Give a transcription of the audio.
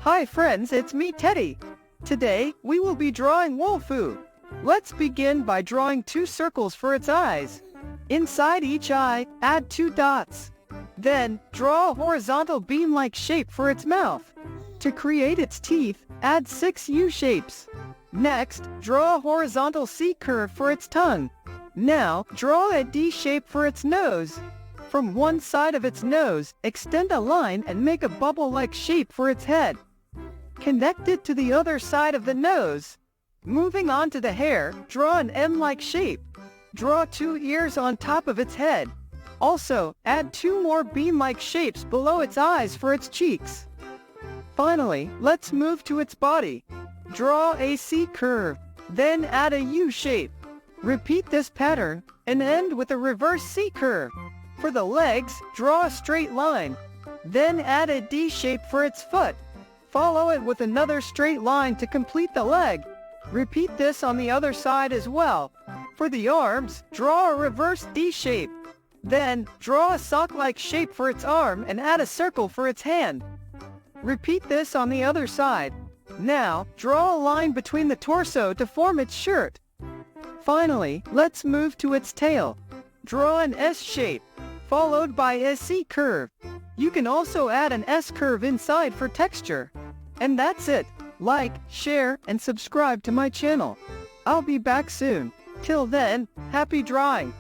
Hi friends, it's me Teddy. Today, we will be drawing Wolfoo. Let's begin by drawing 2 circles for its eyes. Inside each eye, add 2 dots. Then, draw a horizontal beam-like shape for its mouth. To create its teeth, add 6 U-shapes. Next, draw a horizontal C-curve for its tongue. Now, draw a D shape for its nose. From one side of its nose, extend a line and make a bubble-like shape for its head. Connect it to the other side of the nose. Moving on to the hair, draw an M-like shape. Draw 2 ears on top of its head. Also, add 2 more beam-like shapes below its eyes for its cheeks. Finally, let's move to its body. Draw a C-curve, then add a U shape. Repeat this pattern and end with a reverse C-curve. For the legs, draw a straight line. Then add a D shape for its foot. Follow it with another straight line to complete the leg. Repeat this on the other side as well. For the arms, draw a reverse D shape. Then, draw a sock-like shape for its arm and add a circle for its hand. Repeat this on the other side. Now, draw a line between the torso to form its shirt. Finally, let's move to its tail. Draw an S shape, followed by a C curve. You can also add an S curve inside for texture. And that's it. Like, share, and subscribe to my channel. I'll be back soon. Till then, happy drawing!